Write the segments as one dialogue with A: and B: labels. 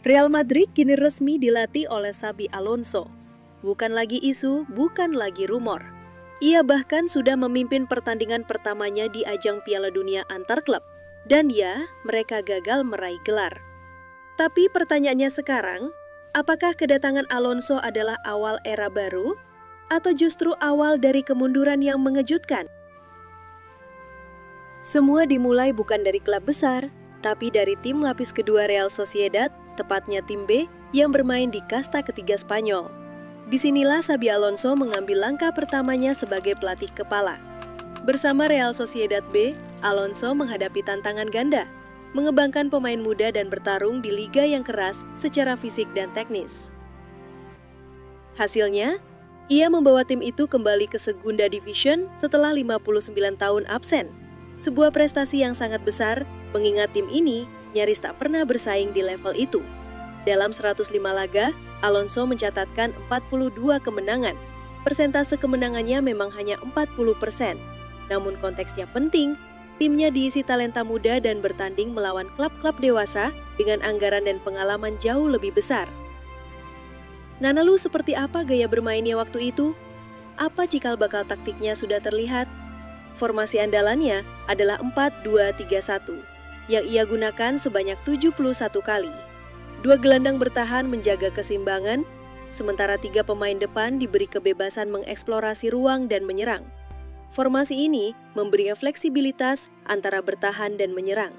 A: Real Madrid kini resmi dilatih oleh Xabi Alonso. Bukan lagi isu, bukan lagi rumor. Ia bahkan sudah memimpin pertandingan pertamanya di ajang Piala Dunia antar klub. Dan ya, mereka gagal meraih gelar. Tapi pertanyaannya sekarang, apakah kedatangan Alonso adalah awal era baru? Atau justru awal dari kemunduran yang mengejutkan? Semua dimulai bukan dari klub besar, tapi dari tim lapis kedua Real Sociedad, tepatnya tim B, yang bermain di kasta ketiga Spanyol. Disinilah Xabi Alonso mengambil langkah pertamanya sebagai pelatih kepala. Bersama Real Sociedad B, Alonso menghadapi tantangan ganda, mengembangkan pemain muda dan bertarung di liga yang keras secara fisik dan teknis. Hasilnya, ia membawa tim itu kembali ke Segunda Division setelah 59 tahun absen. Sebuah prestasi yang sangat besar, mengingat tim ini nyaris tak pernah bersaing di level itu. Dalam 105 laga, Alonso mencatatkan 42 kemenangan. Persentase kemenangannya memang hanya 40%. Namun konteksnya penting, timnya diisi talenta muda dan bertanding melawan klub-klub dewasa dengan anggaran dan pengalaman jauh lebih besar. Nah, lalu seperti apa gaya bermainnya waktu itu? Apa cikal bakal taktiknya sudah terlihat? Formasi andalannya adalah 4-2-3-1, yang ia gunakan sebanyak 71 kali. Dua gelandang bertahan menjaga keseimbangan, sementara tiga pemain depan diberi kebebasan mengeksplorasi ruang dan menyerang. Formasi ini memberi fleksibilitas antara bertahan dan menyerang.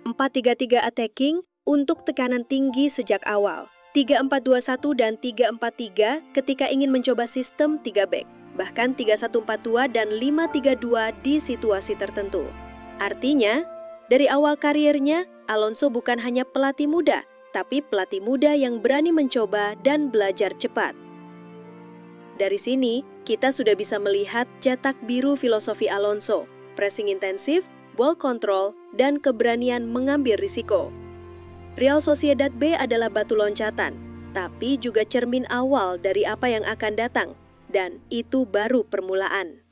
A: 4-3-3 attacking untuk tekanan tinggi sejak awal. 3-4-2-1 dan 3-4-3 ketika ingin mencoba sistem 3 back. Bahkan 3-1-4-2 dan 5-3-2 di situasi tertentu. Artinya, dari awal karirnya, Alonso bukan hanya pelatih muda, tapi pelatih muda yang berani mencoba dan belajar cepat. Dari sini, kita sudah bisa melihat cetak biru filosofi Alonso, pressing intensif, ball control, dan keberanian mengambil risiko. Real Sociedad B adalah batu loncatan, tapi juga cermin awal dari apa yang akan datang, dan itu baru permulaan.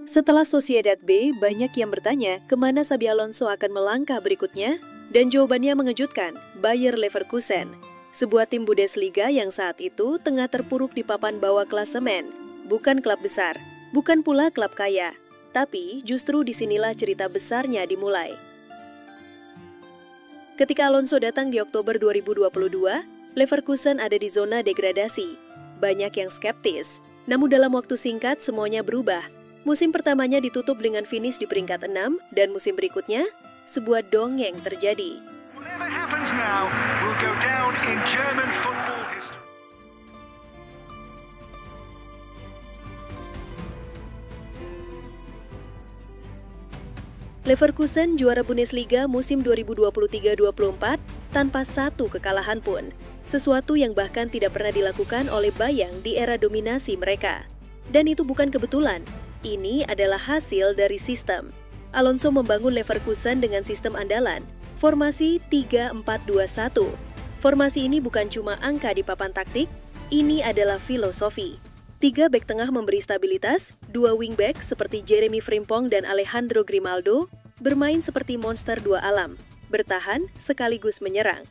A: Setelah Sociedad B, banyak yang bertanya kemana Xabi Alonso akan melangkah berikutnya, dan jawabannya mengejutkan, Bayer Leverkusen. Sebuah tim Bundesliga yang saat itu tengah terpuruk di papan bawah klasemen. Bukan klub besar, bukan pula klub kaya, tapi justru disinilah cerita besarnya dimulai. Ketika Alonso datang di Oktober 2022, Leverkusen ada di zona degradasi. Banyak yang skeptis, namun dalam waktu singkat semuanya berubah. Musim pertamanya ditutup dengan finish di peringkat 6, dan musim berikutnya, sebuah dongeng terjadi. Leverkusen juara Bundesliga musim 2023-24 tanpa satu kekalahan pun, sesuatu yang bahkan tidak pernah dilakukan oleh Bayern di era dominasi mereka. Dan itu bukan kebetulan, ini adalah hasil dari sistem. Alonso membangun Leverkusen dengan sistem andalan, formasi 3-4-2-1. Formasi ini bukan cuma angka di papan taktik, ini adalah filosofi. 3 bek tengah memberi stabilitas, 2 wingback seperti Jeremy Frimpong dan Alejandro Grimaldo bermain seperti monster dua alam, bertahan sekaligus menyerang.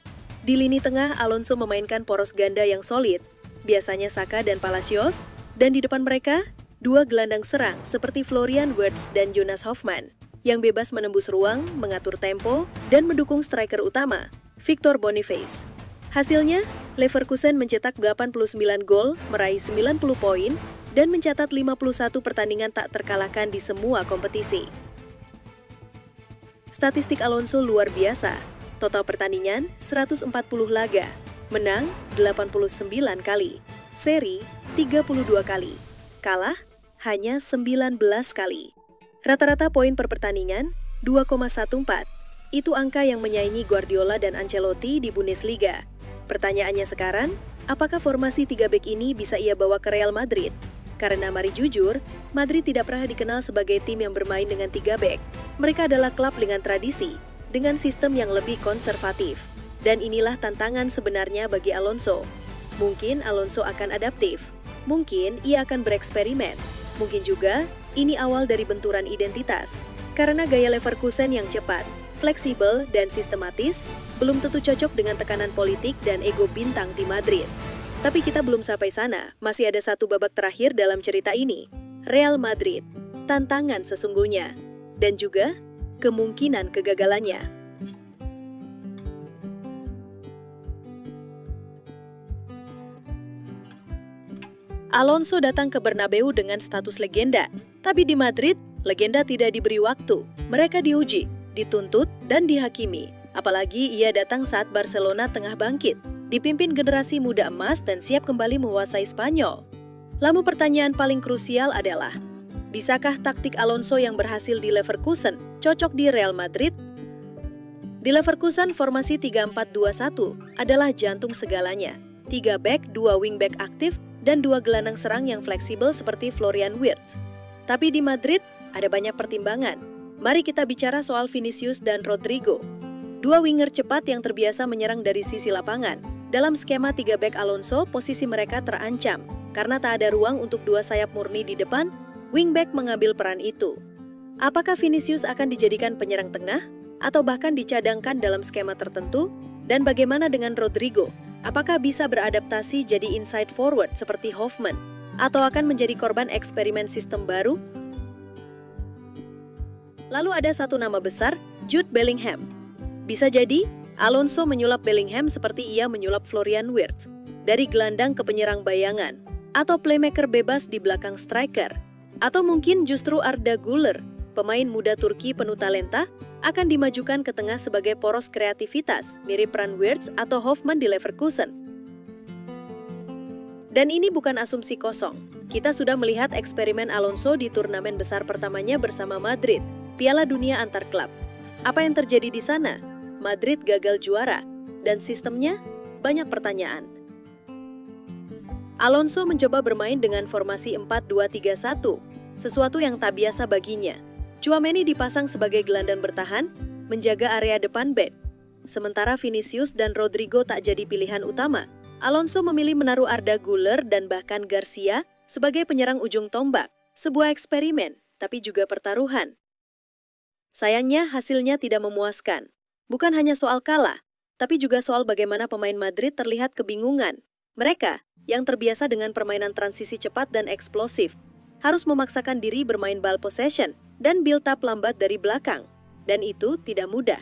A: Di lini tengah, Alonso memainkan poros ganda yang solid, biasanya Saka dan Palacios, dan di depan mereka, 2 gelandang serang seperti Florian Wirtz dan Jonas Hofmann, yang bebas menembus ruang, mengatur tempo, dan mendukung striker utama, Victor Boniface. Hasilnya, Leverkusen mencetak 89 gol, meraih 90 poin, dan mencatat 51 pertandingan tak terkalahkan di semua kompetisi. Statistik Alonso luar biasa. Total pertandingan 140 laga, menang 89 kali, seri 32 kali, kalah hanya 19 kali. Rata-rata poin per pertandingan 2,14. Itu angka yang menyaingi Guardiola dan Ancelotti di Bundesliga. Pertanyaannya sekarang, apakah formasi 3 bek ini bisa ia bawa ke Real Madrid? Karena mari jujur, Madrid tidak pernah dikenal sebagai tim yang bermain dengan 3 bek. Mereka adalah klub dengan tradisi, dengan sistem yang lebih konservatif. Dan inilah tantangan sebenarnya bagi Alonso. Mungkin Alonso akan adaptif, mungkin ia akan bereksperimen, mungkin juga ini awal dari benturan identitas. Karena gaya Leverkusen yang cepat, fleksibel, dan sistematis, belum tentu cocok dengan tekanan politik dan ego bintang di Madrid. Tapi kita belum sampai sana, masih ada satu babak terakhir dalam cerita ini. Real Madrid, tantangan sesungguhnya, dan juga kemungkinan kegagalannya. Alonso datang ke Bernabeu dengan status legenda, tapi di Madrid, legenda tidak diberi waktu. Mereka diuji, dituntut, dan dihakimi. Apalagi ia datang saat Barcelona tengah bangkit, dipimpin generasi muda emas dan siap kembali menguasai Spanyol. Lalu pertanyaan paling krusial adalah, bisakah taktik Alonso yang berhasil di Leverkusen cocok di Real Madrid? Di Leverkusen, formasi 3-4-2-1 adalah jantung segalanya. 3 back, 2 wingback aktif, dan 2 gelandang serang yang fleksibel seperti Florian Wirtz. Tapi di Madrid, ada banyak pertimbangan. Mari kita bicara soal Vinicius dan Rodrigo. 2 winger cepat yang terbiasa menyerang dari sisi lapangan. Dalam skema 3 back Alonso, posisi mereka terancam. Karena tak ada ruang untuk 2 sayap murni di depan, wingback mengambil peran itu. Apakah Vinicius akan dijadikan penyerang tengah? Atau bahkan dicadangkan dalam skema tertentu? Dan bagaimana dengan Rodrigo? Apakah bisa beradaptasi jadi inside forward seperti Hoffman? Atau akan menjadi korban eksperimen sistem baru? Lalu ada satu nama besar, Jude Bellingham. Bisa jadi, Alonso menyulap Bellingham seperti ia menyulap Florian Wirtz. Dari gelandang ke penyerang bayangan, atau playmaker bebas di belakang striker. Atau mungkin justru Arda Güler, pemain muda Turki penuh talenta, akan dimajukan ke tengah sebagai poros kreativitas, mirip peran Wirtz atau Hoffman di Leverkusen. Dan ini bukan asumsi kosong. Kita sudah melihat eksperimen Alonso di turnamen besar pertamanya bersama Madrid, Piala Dunia antar klub. Apa yang terjadi di sana? Madrid gagal juara, dan sistemnya banyak pertanyaan. Alonso mencoba bermain dengan formasi 4-2-3-1, sesuatu yang tak biasa baginya. Tchouaméni dipasang sebagai gelandang bertahan, menjaga area depan back. Sementara Vinicius dan Rodrigo tak jadi pilihan utama. Alonso memilih menaruh Arda Güler dan bahkan Garcia sebagai penyerang ujung tombak. Sebuah eksperimen, tapi juga pertaruhan. Sayangnya hasilnya tidak memuaskan. Bukan hanya soal kalah, tapi juga soal bagaimana pemain Madrid terlihat kebingungan. Mereka, yang terbiasa dengan permainan transisi cepat dan eksplosif, harus memaksakan diri bermain ball possession dan build up lambat dari belakang. Dan itu tidak mudah.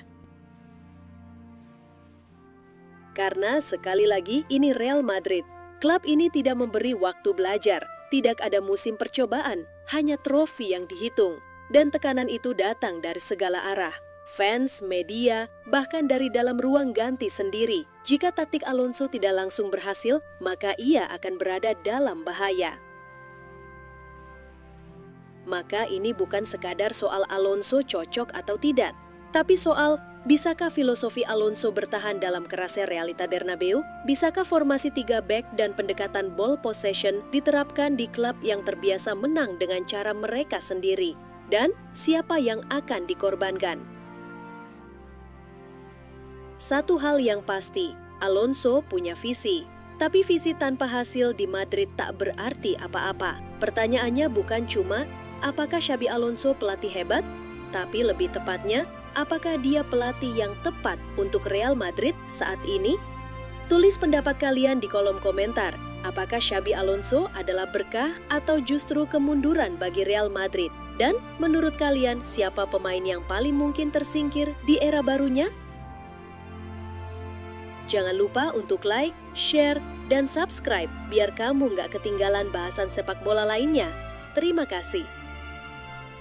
A: Karena sekali lagi ini Real Madrid. Klub ini tidak memberi waktu belajar. Tidak ada musim percobaan, hanya trofi yang dihitung. Dan tekanan itu datang dari segala arah. Fans, media, bahkan dari dalam ruang ganti sendiri. Jika taktik Alonso tidak langsung berhasil, maka ia akan berada dalam bahaya. Maka ini bukan sekadar soal Alonso cocok atau tidak, tapi soal bisakah filosofi Alonso bertahan dalam kerasnya realita Bernabeu? Bisakah formasi 3 back dan pendekatan ball possession diterapkan di klub yang terbiasa menang dengan cara mereka sendiri? Dan siapa yang akan dikorbankan? Satu hal yang pasti, Alonso punya visi. Tapi visi tanpa hasil di Madrid tak berarti apa-apa. Pertanyaannya bukan cuma apakah Xabi Alonso pelatih hebat, tapi lebih tepatnya, apakah dia pelatih yang tepat untuk Real Madrid saat ini? Tulis pendapat kalian di kolom komentar. Apakah Xabi Alonso adalah berkah atau justru kemunduran bagi Real Madrid? Dan menurut kalian, siapa pemain yang paling mungkin tersingkir di era barunya? Jangan lupa untuk like, share, dan subscribe biar kamu nggak ketinggalan bahasan sepak bola lainnya. Terima kasih.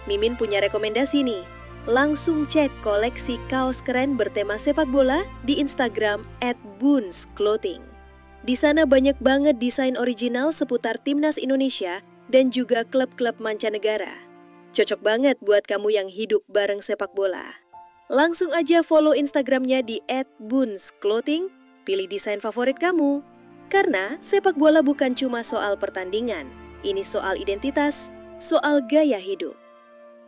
A: Mimin punya rekomendasi nih. Langsung cek koleksi kaos keren bertema sepak bola di Instagram @boonsclothing. Di sana banyak banget desain original seputar timnas Indonesia dan juga klub-klub mancanegara. Cocok banget buat kamu yang hidup bareng sepak bola. Langsung aja follow Instagramnya di @boonsclothing, pilih desain favorit kamu. Karena sepak bola bukan cuma soal pertandingan, ini soal identitas, soal gaya hidup.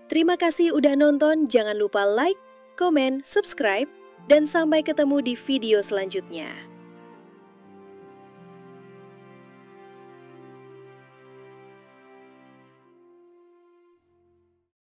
A: Terima kasih udah nonton, jangan lupa like, komen, subscribe, dan sampai ketemu di video selanjutnya.